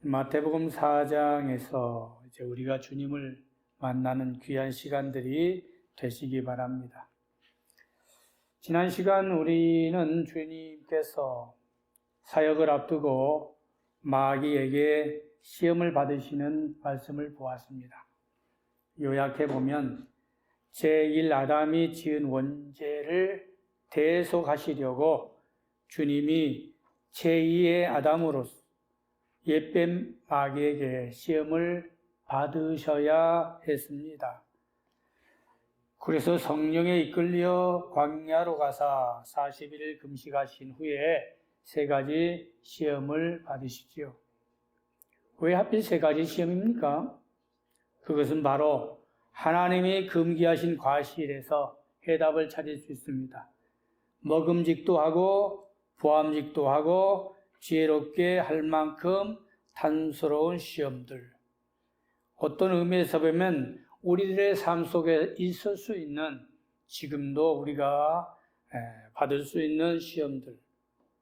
마태복음 4장에서 이제 우리가 주님을 만나는 귀한 시간들이 되시기 바랍니다. 지난 시간 우리는 주님께서 사역을 앞두고 마귀에게 시험을 받으시는 말씀을 보았습니다. 요약해 보면 제1 아담이 지은 원죄를 대속하시려고 주님이 제2의 아담으로서 옛뱀 마귀에게 시험을 받으셔야 했습니다. 그래서 성령에 이끌려 광야로 가사 40일 금식하신 후에 세 가지 시험을 받으시지요. 왜 하필 세 가지 시험입니까? 그것은 바로 하나님이 금기하신 과실에서 해답을 찾을 수 있습니다. 먹음직도 하고 보암직도 하고 지혜롭게 할 만큼 탄스러운 시험들. 어떤 의미에서 보면 우리들의 삶 속에 있을 수 있는, 지금도 우리가 받을 수 있는 시험들.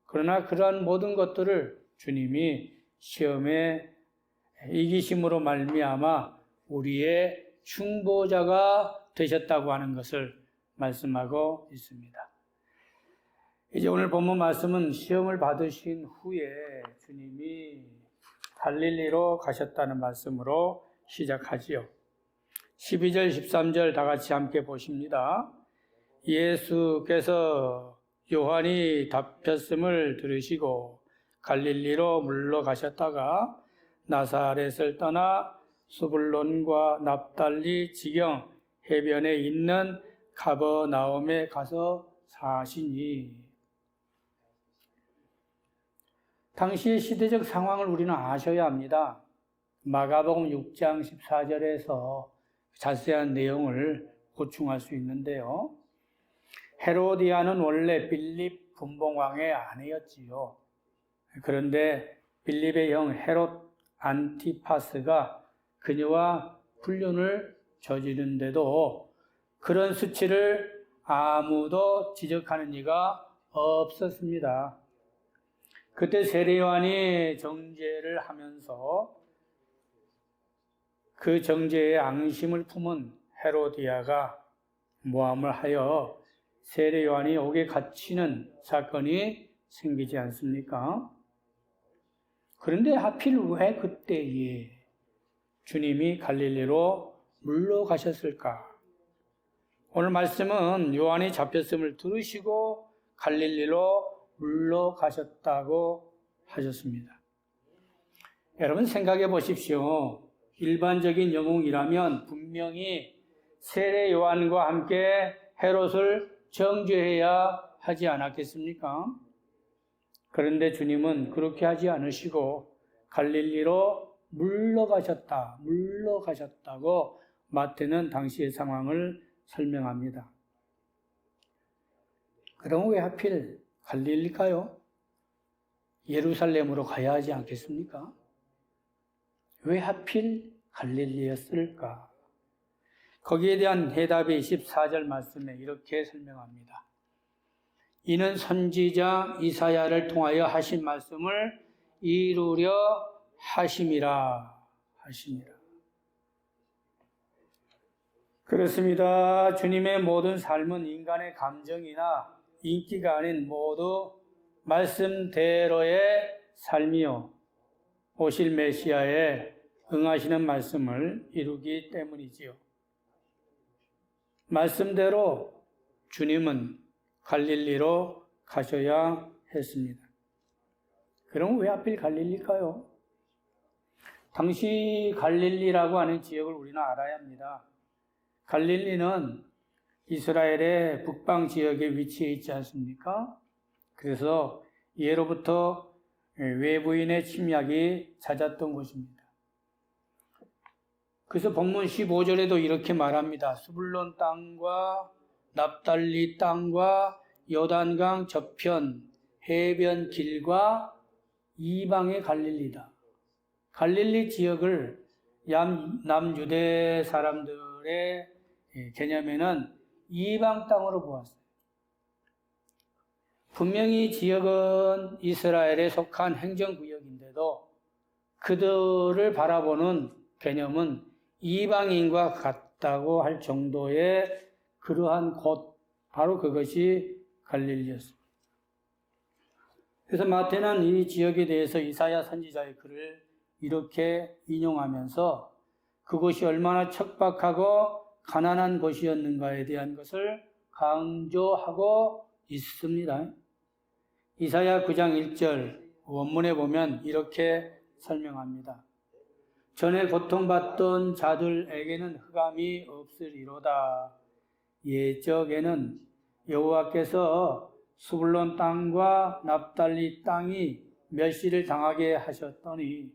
그러나 그러한 모든 것들을 주님이 시험에 이기심으로 말미암아 우리의 중보자가 되셨다고 하는 것을 말씀하고 있습니다. 이제 오늘 본문 말씀은 시험을 받으신 후에 주님이 갈릴리로 가셨다는 말씀으로 시작하지요. 12절, 13절 다 같이 함께 보십니다. 예수께서 요한이 답했음을 들으시고 갈릴리로 물러가셨다가 나사렛을 떠나 수불론과 납달리 지경 해변에 있는 가버나움에 가서 사시니. 당시의 시대적 상황을 우리는 아셔야 합니다. 마가복음 6장 14절에서 자세한 내용을 보충할 수 있는데요. 헤로디아는 원래 빌립 분봉왕의 아내였지요. 그런데 빌립의 형 헤롯 안티파스가 그녀와 불륜을 저지른데도 그런 수치를 아무도 지적하는 이가 없었습니다. 그때 세례 요한이 정죄를 하면서 그 정죄의 앙심을 품은 헤로디아가 모함을 하여 세례 요한이 옥에 갇히는 사건이 생기지 않습니까? 그런데 하필 왜 그때에 주님이 갈릴리로 물러가셨을까? 오늘 말씀은 요한이 잡혔음을 들으시고 갈릴리로 물러가셨다고 하셨습니다. 여러분 생각해 보십시오. 일반적인 영웅이라면 분명히 세례 요한과 함께 헤롯을 정죄해야 하지 않았겠습니까? 그런데 주님은 그렇게 하지 않으시고 갈릴리로 물러가셨다고 마태는 당시의 상황을 설명합니다. 그럼 왜 하필 갈릴리일까요? 예루살렘으로 가야 하지 않겠습니까? 왜 하필 갈릴리였을까? 거기에 대한 해답이 14절 말씀에 이렇게 설명합니다. 이는 선지자 이사야를 통하여 하신 말씀을 이루려 하심이라. 그렇습니다. 주님의 모든 삶은 인간의 감정이나 인기가 아닌 모두 말씀대로의 삶이요 오실 메시아에 응하시는 말씀을 이루기 때문이지요. 말씀대로 주님은 갈릴리로 가셔야 했습니다. 그럼 왜 하필 갈릴리일까요? 당시 갈릴리라고 하는 지역을 우리는 알아야 합니다. 갈릴리는 이스라엘의 북방 지역에 위치해 있지 않습니까? 그래서 예로부터 외부인의 침략이 잦았던 곳입니다. 그래서 본문 15절에도 이렇게 말합니다. 수불론 땅과 납달리 땅과 요단강 저편 해변 길과 이방의 갈릴리다. 갈릴리 지역을 남유대 사람들의 개념에는 이방 땅으로 보았어요. 분명히 지역은 이스라엘에 속한 행정구역인데도 그들을 바라보는 개념은 이방인과 같다고 할 정도의 그러한 곳, 바로 그것이 갈릴리였습니다. 그래서 마태는 이 지역에 대해서 이사야 선지자의 글을 이렇게 인용하면서 그곳이 얼마나 척박하고 가난한 곳이었는가에 대한 것을 강조하고 있습니다. 이사야 9장 1절 원문에 보면 이렇게 설명합니다. 전에 고통받던 자들에게는 흑암이 없으리로다. 예적에는 여호와께서 스불론 땅과 납달리 땅이 멸시를 당하게 하셨더니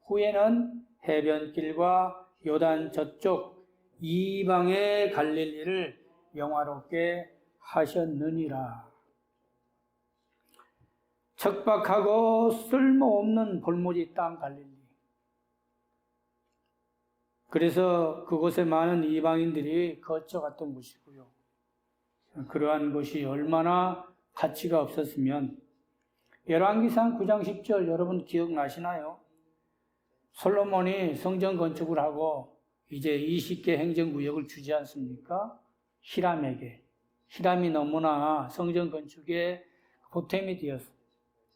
후에는 해변길과 요단 저쪽 이방의 갈릴리를 영화롭게 하셨느니라. 척박하고 쓸모없는 볼모지 땅 갈릴리. 그래서 그곳에 많은 이방인들이 거쳐갔던 곳이고요. 그러한 곳이 얼마나 가치가 없었으면 열왕기상 9장 10절 여러분 기억나시나요? 솔로몬이 성전 건축을 하고 이제 20개 행정구역을 주지 않습니까? 히람에게. 히람이 너무나 성전 건축에 보탬이 되었어요.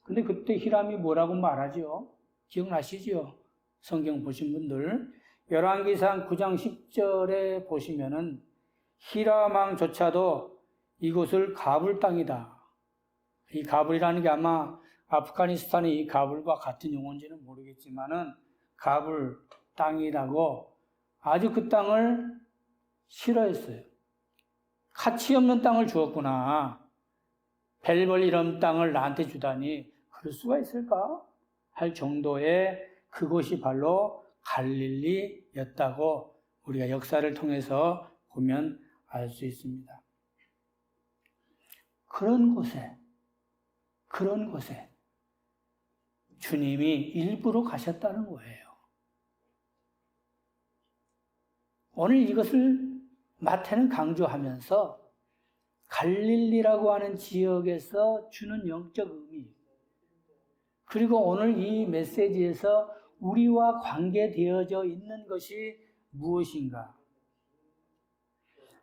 근데 그때 히람이 뭐라고 말하죠? 기억나시죠? 성경 보신 분들. 열왕기상 9장 10절에 보시면은 히람 왕조차도 이곳을 가불 땅이다. 이 가불이라는 게 아마 아프가니스탄의 이 가불과 같은 용어인지는 모르겠지만은 가불 땅이라고 아주 그 땅을 싫어했어요. 가치 없는 땅을 주었구나. 벨벌 이런 땅을 나한테 주다니 그럴 수가 있을까? 할 정도의 그곳이 바로 갈릴리였다고 우리가 역사를 통해서 보면 알 수 있습니다. 그런 곳에 주님이 일부러 가셨다는 거예요. 오늘 이것을 마태는 강조하면서 갈릴리라고 하는 지역에서 주는 영적 의미, 그리고 오늘 이 메시지에서 우리와 관계되어져 있는 것이 무엇인가?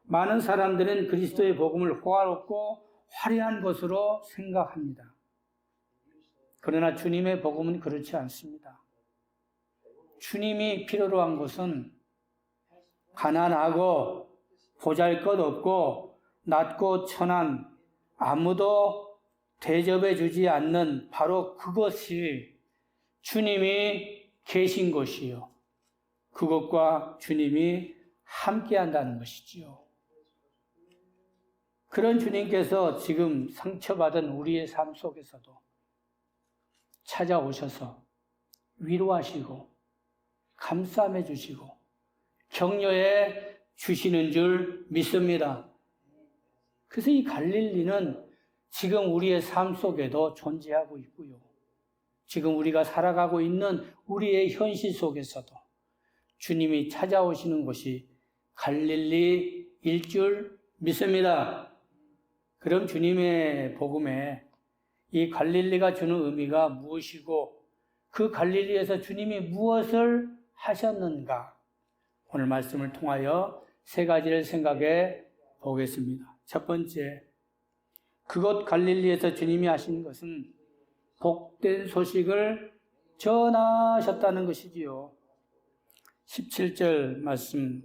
많은 사람들은 그리스도의 복음을 호화롭고 화려한 것으로 생각합니다. 그러나 주님의 복음은 그렇지 않습니다. 주님이 필요로 한 것은 가난하고 보잘것없고 낮고 천한 아무도 대접해 주지 않는 바로 그것이 주님이 계신 곳이요. 그것과 주님이 함께 한다는 것이지요. 그런 주님께서 지금 상처받은 우리의 삶 속에서도 찾아오셔서 위로하시고 감싸매 주시고 격려해 주시는 줄 믿습니다. 그래서 이 갈릴리는 지금 우리의 삶 속에도 존재하고 있고요. 지금 우리가 살아가고 있는 우리의 현실 속에서도 주님이 찾아오시는 곳이 갈릴리일 줄 믿습니다. 그럼 주님의 복음에 이 갈릴리가 주는 의미가 무엇이고 그 갈릴리에서 주님이 무엇을 하셨는가? 오늘 말씀을 통하여 세 가지를 생각해 보겠습니다. 첫 번째, 그곳 갈릴리에서 주님이 하신 것은 복된 소식을 전하셨다는 것이지요. 17절 말씀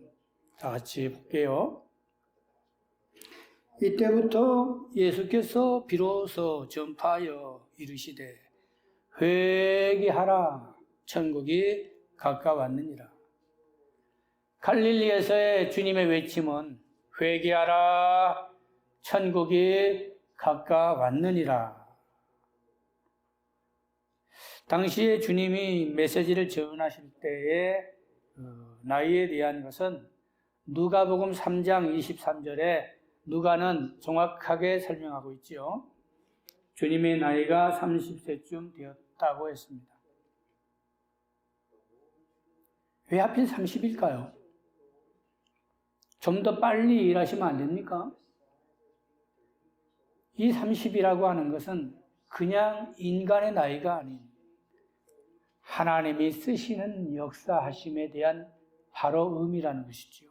다 같이 볼게요. 이때부터 예수께서 비로소 전파하여 이르시되 회개하라 천국이 가까웠느니라. 갈릴리에서의 주님의 외침은 회개하라 천국이 가까웠느니라. 당시에 주님이 메시지를 전하실 때의 나이에 대한 것은 누가복음 3장 23절에 누가는 정확하게 설명하고 있죠. 주님의 나이가 30세쯤 되었다고 했습니다. 왜 하필 30일까요? 좀 더 빨리 일하시면 안 됩니까? 이 30이라고 하는 것은 그냥 인간의 나이가 아닌 하나님이 쓰시는 역사하심에 대한 바로 의미라는 것이죠.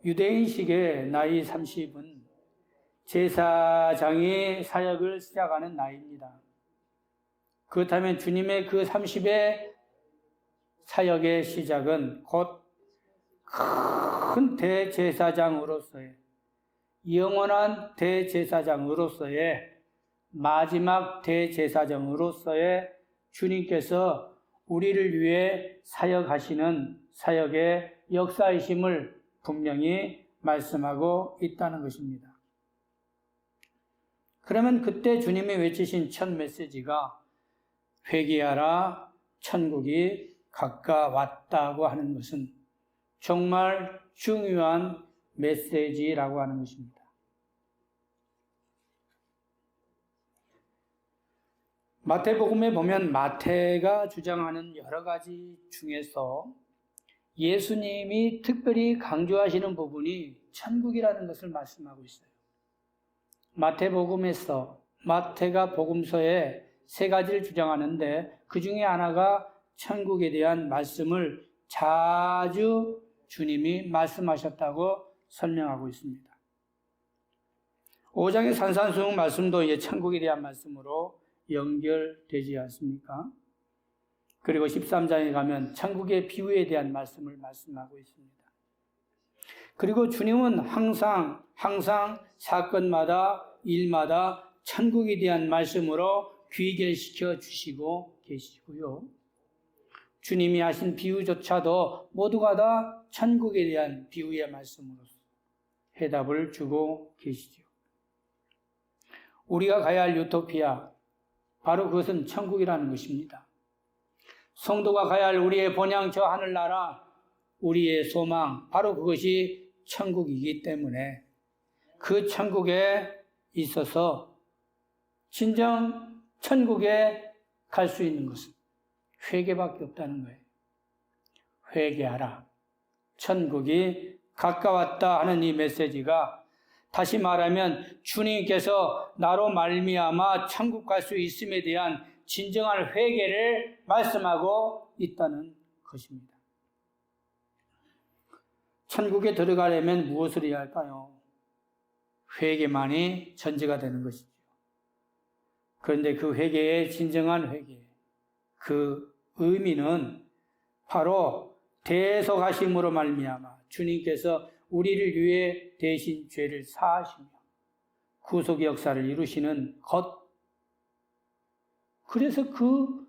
유대인식의 나이 30은 제사장이 사역을 시작하는 나이입니다. 그렇다면 주님의 그 30의 사역의 시작은 곧 큰 대제사장으로서의, 영원한 대제사장으로서의, 마지막 대제사장으로서의 주님께서 우리를 위해 사역하시는 사역의 역사이심을 분명히 말씀하고 있다는 것입니다. 그러면 그때 주님이 외치신 첫 메시지가 회개하라, 천국이 가까웠다고 하는 것은 정말 중요한 메시지라고 하는 것입니다. 마태복음에 보면 마태가 주장하는 여러 가지 중에서 예수님이 특별히 강조하시는 부분이 천국이라는 것을 말씀하고 있어요. 마태복음에서 마태가 복음서에 세 가지를 주장하는데 그 중에 하나가 천국에 대한 말씀을 자주 주님이 말씀하셨다고 설명하고 있습니다. 5장의 산산수훈 말씀도 이제 천국에 대한 말씀으로 연결되지 않습니까? 그리고 13장에 가면 천국의 비유에 대한 말씀을 말씀하고 있습니다. 그리고 주님은 항상 사건마다 일마다 천국에 대한 말씀으로 귀결시켜 주시고 계시고요. 주님이 하신 비유조차도 모두가 다 천국에 대한 비유의 말씀으로서 해답을 주고 계시죠. 우리가 가야 할 유토피아, 바로 그것은 천국이라는 것입니다. 성도가 가야 할 우리의 본향 저 하늘나라, 우리의 소망, 바로 그것이 천국이기 때문에 그 천국에 있어서 진정 천국에 갈 수 있는 것은 회개밖에 없다는 거예요. 회개하라. 천국이 가까웠다 하는 이 메시지가 다시 말하면 주님께서 나로 말미암아 천국 갈 수 있음에 대한 진정한 회개를 말씀하고 있다는 것입니다. 천국에 들어가려면 무엇을 해야 할까요? 회개만이 전제가 되는 것이죠. 그런데 그 회개의 진정한 회개, 그 의미는 바로 대속하심으로 말미암아 주님께서 우리를 위해 대신 죄를 사하시며 구속 역사를 이루시는 것. 그래서 그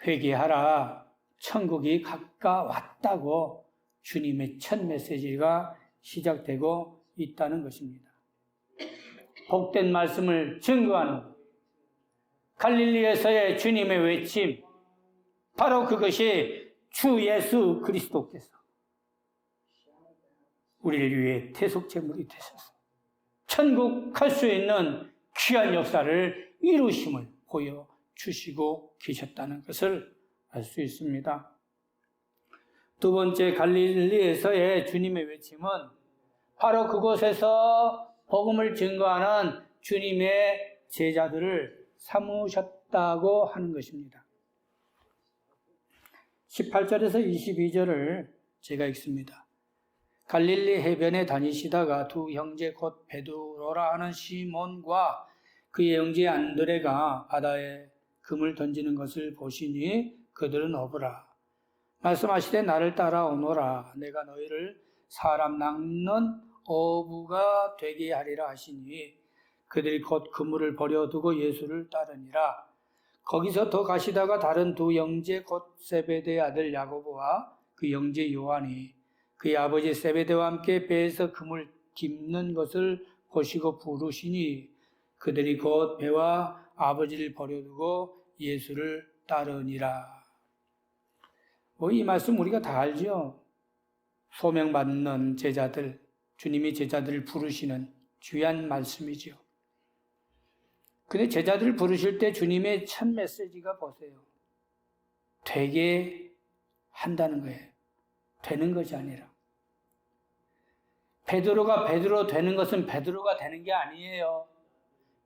회개하라, 천국이 가까웠다고 주님의 첫 메시지가 시작되고 있다는 것입니다. 복된 말씀을 증거하는 갈릴리에서의 주님의 외침, 바로 그것이 주 예수 그리스도께서 우리를 위해 대속제물이 되셔서 천국 갈 수 있는 귀한 역사를 이루심을 보여주시고 계셨다는 것을 알 수 있습니다. 두 번째, 갈릴리에서의 주님의 외침은 바로 그곳에서 복음을 증거하는 주님의 제자들을 삼으셨다고 하는 것입니다. 18절에서 22절을 제가 읽습니다. 갈릴리 해변에 다니시다가 두 형제 곧 베드로라 하는 시몬과 그의 형제 안드레가 바다에 금을 던지는 것을 보시니 그들은 어부라. 말씀하시되 나를 따라오너라. 내가 너희를 사람 낚는 어부가 되게 하리라 하시니 그들이 곧 그물을 버려두고 예수를 따르니라. 거기서 더 가시다가 다른 두 형제 곧 세베대의 아들 야고보와 그 형제 요한이 그의 아버지 세베대와 함께 배에서 금을 깁는 것을 보시고 부르시니 그들이 곧 배와 아버지를 버려두고 예수를 따르니라. 이 말씀 우리가 다 알죠? 소명받는 제자들, 주님이 제자들을 부르시는 귀한 말씀이죠. 근데 제자들을 부르실 때 주님의 첫 메시지가 보세요. 되게 한다는 거예요. 되는 것이 아니라. 베드로가 베드로 되는 것은 베드로가 되는 게 아니에요.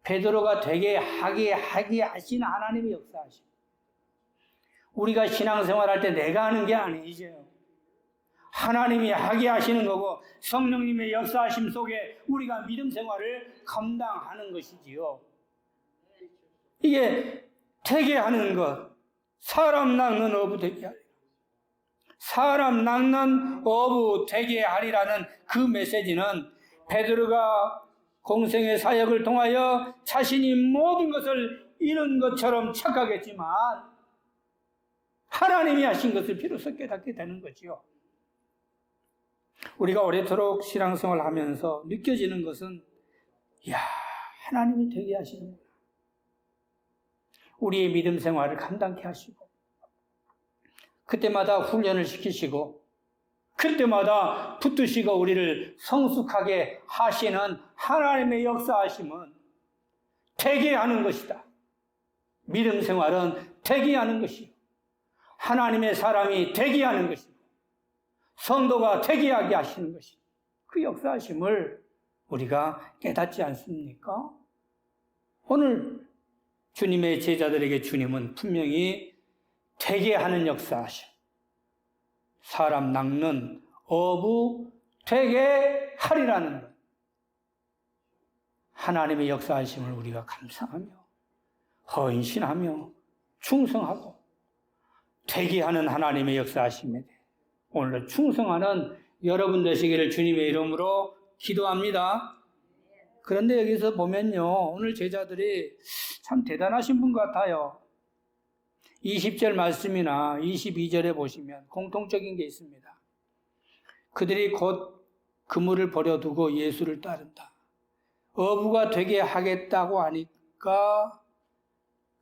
베드로가 되게 하게 하신 하나님의 역사하심. 우리가 신앙생활할 때 내가 하는 게 아니죠. 하나님이 하게 하시는 거고 성령님의 역사하심 속에 우리가 믿음 생활을 감당하는 것이지요. 이게 되게 하는 것, 사람 낚는 어부 되게 하리라. 사람 낚는 어부 되게 하리라는 그 메시지는 베드로가 공생의 사역을 통하여 자신이 모든 것을 잃은 것처럼 착각했지만 하나님이 하신 것을 비로소 깨닫게 되는 거지요. 우리가 오래도록 신앙생활을 하면서 느껴지는 것은 하나님이 되게 하시는구나. 우리의 믿음 생활을 감당케 하시고 그때마다 훈련을 시키시고 그때마다 붙드시고 우리를 성숙하게 하시는 하나님의 역사하심은 되게 하는 것이다. 믿음 생활은 되게 하는 것이요. 하나님의 사람이 되게 하는 것이고 성도가 되게 하게 하시는 것이 그 역사하심을 우리가 깨닫지 않습니까? 오늘 주님의 제자들에게 주님은 분명히 되게 하는 역사하심, 사람 낚는 어부 되게 하리라는 것, 하나님의 역사하심을 우리가 감사하며 헌신하며 충성하고 되게 하는 하나님의 역사하심에 대해 오늘 충성하는 여러분 되시기를 주님의 이름으로 기도합니다. 그런데 여기서 보면요, 오늘 제자들이 참 대단하신 분 같아요. 20절 말씀이나 22절에 보시면 공통적인 게 있습니다. 그들이 곧 그물을 버려두고 예수를 따른다. 어부가 되게 하겠다고 하니까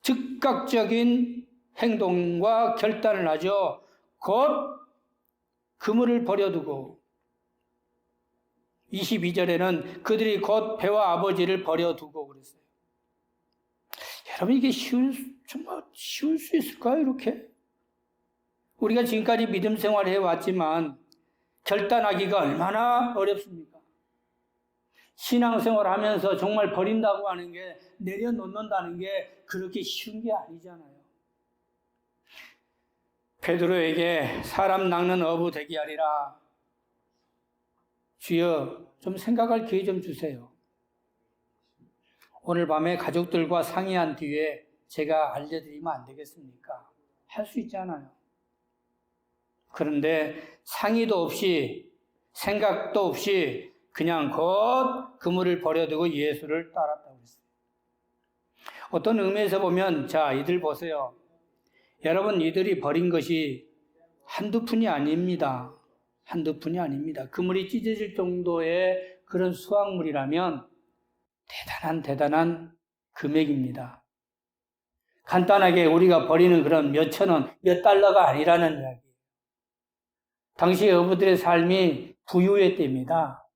즉각적인 행동과 결단을 하죠. 곧 그물을 버려두고 22절에는 그들이 곧 배와 아버지를 버려두고 그랬어요. 여러분 이게 정말 쉬울 수 있을까요? 이렇게? 우리가 지금까지 믿음 생활을 해왔지만 결단하기가 얼마나 어렵습니까? 신앙생활 하면서 정말 버린다고 하는 게 내려놓는다는 게 그렇게 쉬운 게 아니잖아요. 베드로에게 사람 낚는 어부 되게 하리라. 주여 좀 생각할 기회 좀 주세요. 오늘 밤에 가족들과 상의한 뒤에 제가 알려드리면 안 되겠습니까? 할 수 있잖아요. 그런데 상의도 없이 생각도 없이 그냥 곧 그물을 버려두고 예수를 따랐다고 했어요. 어떤 의미에서 보면 자 이들 보세요. 여러분 이들이 버린 것이 한두 푼이 아닙니다. 한두 푼이 아닙니다. 그물이 찢어질 정도의 그런 수확물이라면 대단한 금액입니다. 간단하게 우리가 버리는 그런 몇 천 원, 몇 달러가 아니라는 이야기예요. 당시 어부들의 삶이 부유의 때입니다.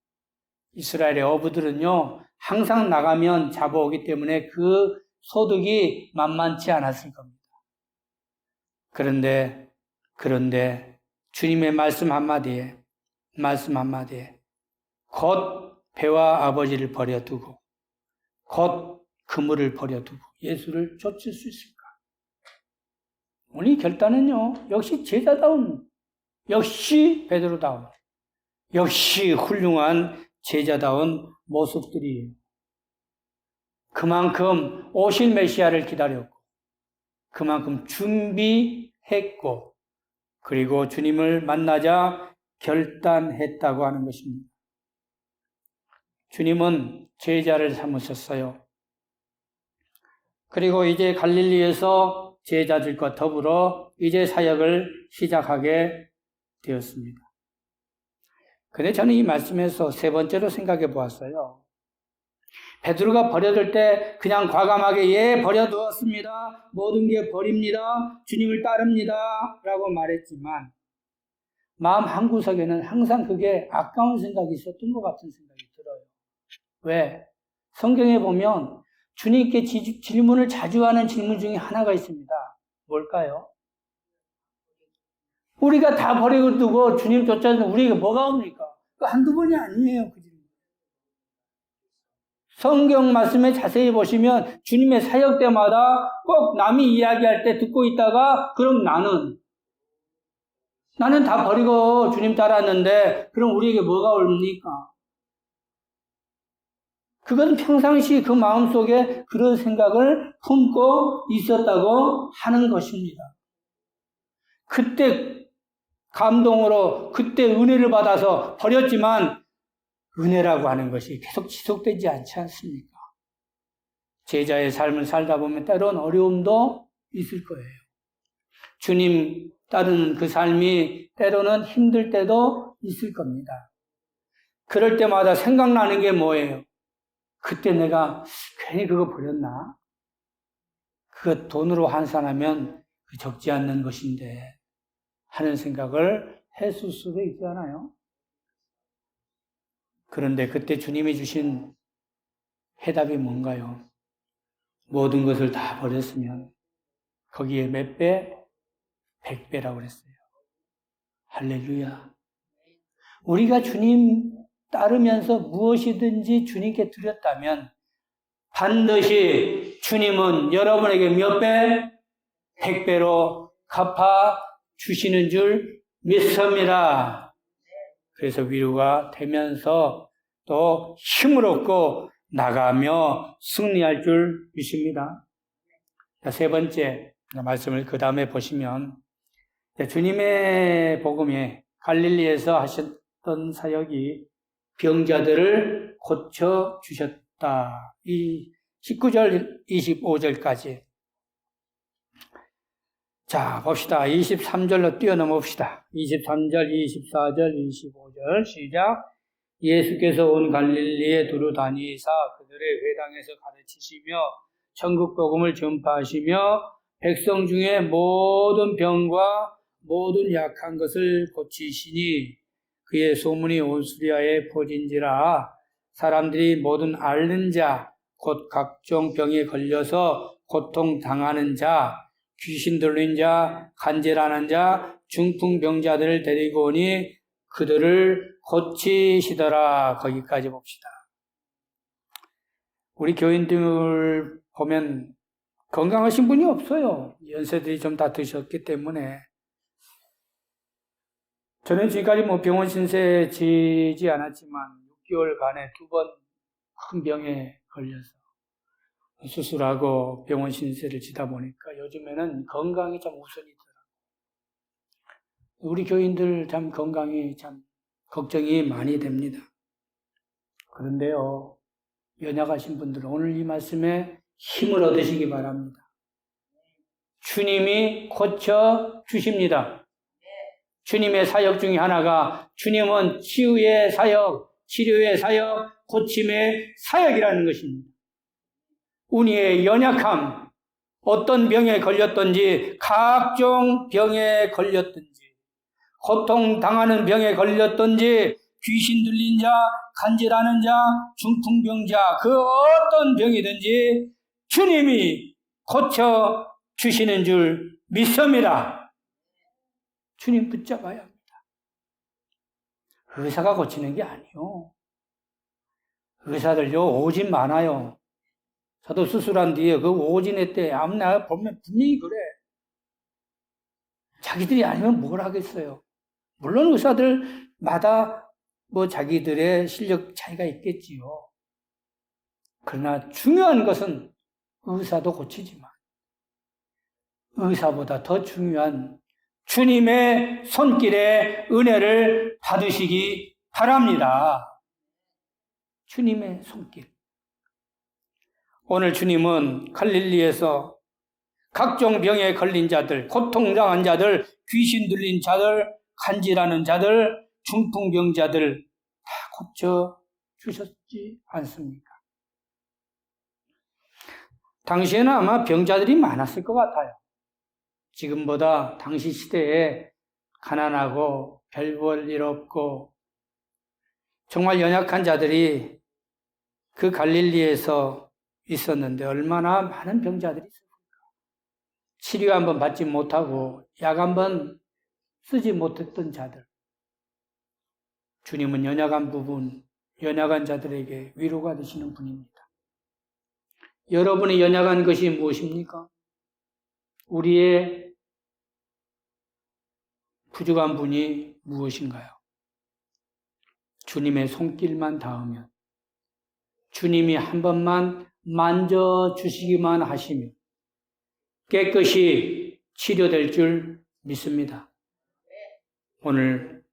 이스라엘의 어부들은요, 항상 나가면 잡아오기 때문에 그 소득이 만만치 않았을 겁니다. 그런데 주님의 말씀 한마디에 곧 배와 아버지를 버려두고 곧 그물을 버려두고 예수를 쫓을 수 있을까? 오늘 결단은요, 역시 제자다운, 역시 베드로다운, 역시 훌륭한 제자다운 모습들이에요. 그만큼 오실 메시아를 기다렸고 그만큼 준비했고 그리고 주님을 만나자 결단했다고 하는 것입니다. 주님은 제자를 삼으셨어요. 그리고 이제 갈릴리에서 제자들과 더불어 이제 사역을 시작하게 되었습니다. 근데 저는 이 말씀에서 세 번째로 생각해 보았어요. 베드로가 버려둘 때 그냥 과감하게 버려두었습니다. 모든 게 버립니다. 주님을 따릅니다. 라고 말했지만 마음 한구석에는 항상 그게 아까운 생각이 있었던 것 같은 생각이 들어요. 왜? 성경에 보면 주님께 질문을 자주 하는 질문 중에 하나가 있습니다. 뭘까요? 우리가 다 버리고 두고 주님 쫓아서 우리에게 뭐가 옵니까? 그 한두 번이 아니에요. 그 질문. 성경 말씀에 자세히 보시면 주님의 사역 때마다 꼭 남이 이야기할 때 듣고 있다가 그럼 나는 다 버리고 주님 따랐는데 그럼 우리에게 뭐가 옵니까? 그건 평상시 그 마음속에 그런 생각을 품고 있었다고 하는 것입니다. 그때 감동으로 그때 은혜를 받아서 버렸지만 은혜라고 하는 것이 계속 지속되지 않지 않습니까? 제자의 삶을 살다 보면 때론 어려움도 있을 거예요. 주님 따르는 그 삶이 때로는 힘들 때도 있을 겁니다. 그럴 때마다 생각나는 게 뭐예요? 그때 내가 괜히 그거 버렸나? 그거 돈으로 환산하면 적지 않는 것인데 하는 생각을 했을 수도 있잖아요. 그런데 그때 주님이 주신 해답이 뭔가요? 모든 것을 다 버렸으면 거기에 몇 배? 100배라고 그랬어요. 할렐루야. 우리가 주님 따르면서 무엇이든지 주님께 드렸다면 반드시 주님은 여러분에게 몇 배? 100배로 갚아 주시는 줄 믿습니다. 그래서 위로가 되면서 또 힘을 얻고 나가며 승리할 줄 믿습니다. 세 번째 말씀을 그 다음에 보시면 주님의 복음에 갈릴리에서 하셨던 사역이 병자들을 고쳐주셨다. 이 19절, 25절까지. 자, 봅시다. 23절로 뛰어넘읍시다. 23절, 24절, 25절 시작. 예수께서 온 갈릴리에 두루 다니사 그들의 회당에서 가르치시며 천국 복음을 전파하시며 백성 중에 모든 병과 모든 약한 것을 고치시니 그의 소문이 온 수리아에 퍼진지라. 사람들이 모든 앓는 자 곧 각종 병에 걸려서 고통당하는 자 귀신 들린 자 간질하는 자 중풍병자들을 데리고 오니 그들을 고치시더라. 거기까지 봅시다. 우리 교인들 보면 건강하신 분이 없어요. 연세들이 좀 다 드셨기 때문에. 저는 지금까지 병원 신세 지지 않았지만 6개월간에 2번 큰 병에 걸려서 수술하고 병원 신세를 지다 보니까 요즘에는 건강이 참 우선이더라고요. 우리 교인들 참 건강이 참 걱정이 많이 됩니다. 그런데요, 연약하신 분들은 오늘 이 말씀에 힘을 얻으시기 바랍니다. 주님이 고쳐 주십니다. 주님의 사역 중에 하나가 주님은 치유의 사역, 치료의 사역, 고침의 사역이라는 것입니다. 우리의 연약함, 어떤 병에 걸렸든지, 각종 병에 걸렸든지, 고통당하는 병에 걸렸든지, 귀신 들린 자, 간질하는 자, 중풍병자, 그 어떤 병이든지 주님이 고쳐 주시는 줄 믿습니다. 주님 붙잡아야 합니다. 의사가 고치는 게 아니요. 의사들요, 오진 많아요. 저도 수술한 뒤에 그 오진회 때 아무나 보면 분명히 그래. 자기들이 아니면 뭘 하겠어요. 물론 의사들마다 자기들의 실력 차이가 있겠지요. 그러나 중요한 것은 의사도 고치지만 의사보다 더 중요한 주님의 손길에 은혜를 받으시기 바랍니다. 주님의 손길. 오늘 주님은 갈릴리에서 각종 병에 걸린 자들, 고통당한 자들, 귀신 들린 자들, 간질하는 자들, 중풍병자들 다 고쳐 주셨지 않습니까? 당시에는 아마 병자들이 많았을 것 같아요. 지금보다 당시 시대에 가난하고 별 볼 일 없고 정말 연약한 자들이 그 갈릴리에서 있었는데 얼마나 많은 병자들이 있었습니까? 치료 한번 받지 못하고 약 한번 쓰지 못했던 자들. 주님은 연약한 자들에게 위로가 되시는 분입니다. 여러분이 연약한 것이 무엇입니까? 우리의 부족한 분이 무엇인가요? 주님의 손길만 닿으면, 주님이 한 번만 만져주시기만 하시면 깨끗이 치료될 줄 믿습니다. 오늘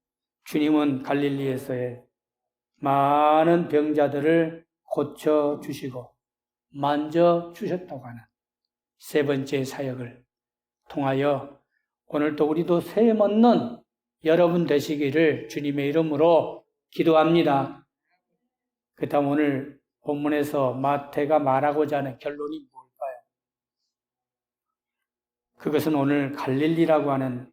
주님은 갈릴리에서의 많은 병자들을 고쳐주시고 만져주셨다고 하는 세 번째 사역을 통하여 오늘도 우리도 셈없는 여러분 되시기를 주님의 이름으로 기도합니다. 그렇다면 오늘 본문에서 마태가 말하고자 하는 결론이 뭘까요? 그것은 오늘 갈릴리라고 하는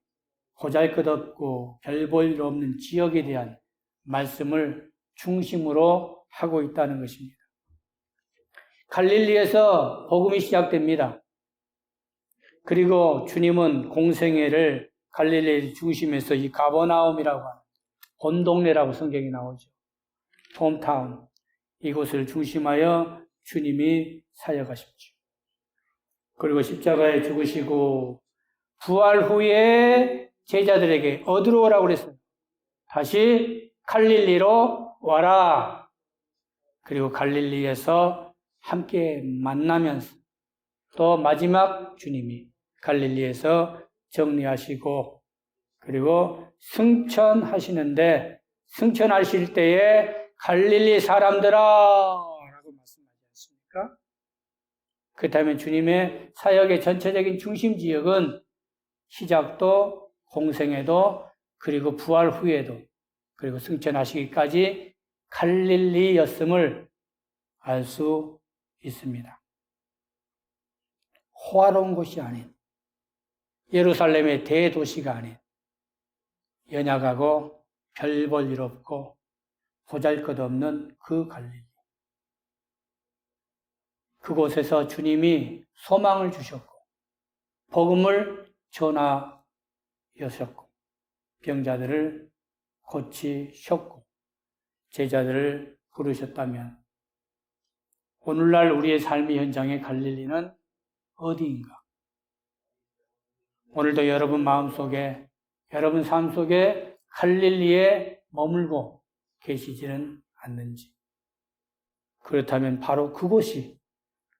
보잘것없고 별 볼 일 없는 지역에 대한 말씀을 중심으로 하고 있다는 것입니다. 갈릴리에서 복음이 시작됩니다. 그리고 주님은 공생애를 갈릴리 중심에서 이 가버나움이라고 하는 본동네라고 성경이 나오죠. 홈타운, 이곳을 중심하여 주님이 사역하십시오. 그리고 십자가에 죽으시고 부활 후에 제자들에게 어디로 오라고 그랬어요? 다시 갈릴리로 와라. 그리고 갈릴리에서 함께 만나면서 또 마지막 주님이 갈릴리에서 정리하시고 그리고 승천하시는데 승천하실 때에 갈릴리 사람들아 라고 말씀하지 않습니까? 그렇다면 주님의 사역의 전체적인 중심 지역은 시작도 공생에도 그리고 부활 후에도 그리고 승천하시기까지 갈릴리였음을 알 수 있습니다. 호화로운 곳이 아닌 예루살렘의 대도시가 아닌 연약하고 별 볼 일 없고 보잘것없는 그 갈릴리. 그곳에서 주님이 소망을 주셨고 복음을 전하셨고 병자들을 고치셨고 제자들을 부르셨다면 오늘날 우리의 삶의 현장의 갈릴리는 어디인가? 오늘도 여러분 마음속에 여러분 삶 속에 갈릴리에 머물고 계시지는 않는지 그렇다면 바로 그곳이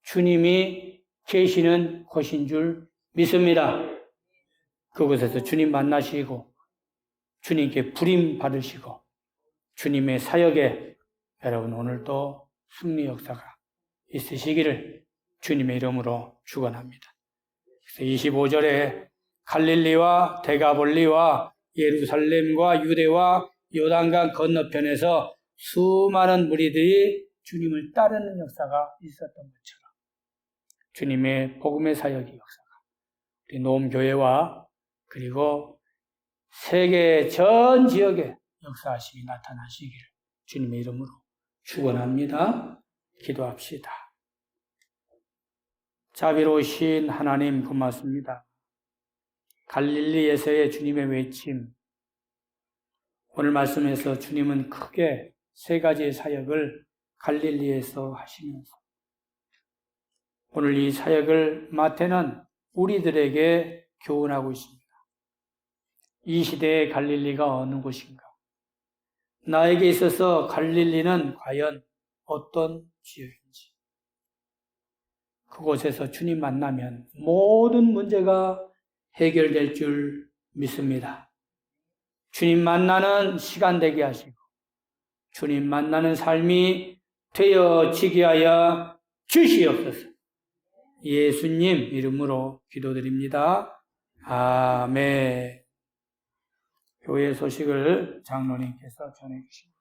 주님이 계시는 곳인 줄 믿습니다. 그곳에서 주님 만나시고 주님께 부림 받으시고 주님의 사역에 여러분 오늘도 승리 역사가 있으시기를 주님의 이름으로 축원합니다. 그래서 25절에 갈릴리와 데가볼리와 예루살렘과 유대와 요단강 건너편에서 수많은 무리들이 주님을 따르는 역사가 있었던 것처럼 주님의 복음의 사역의 역사가 우리 노음교회와 그리고 세계 전 지역에 역사하심이 나타나시기를 주님의 이름으로 축원합니다. 기도합시다. 자비로우신 하나님 고맙습니다. 갈릴리에서의 주님의 외침, 오늘 말씀에서 주님은 크게 세 가지의 사역을 갈릴리에서 하시면서 오늘 이 사역을 마태는 우리들에게 교훈하고 있습니다. 이 시대의 갈릴리가 어느 곳인가? 나에게 있어서 갈릴리는 과연 어떤 지역인지 그곳에서 주님 만나면 모든 문제가 해결될 줄 믿습니다. 주님 만나는 시간 되게 하시고 주님 만나는 삶이 되어지게 하여 주시옵소서. 예수님 이름으로 기도드립니다. 아멘. 교회 소식을 장로님께서 전해 주십니다.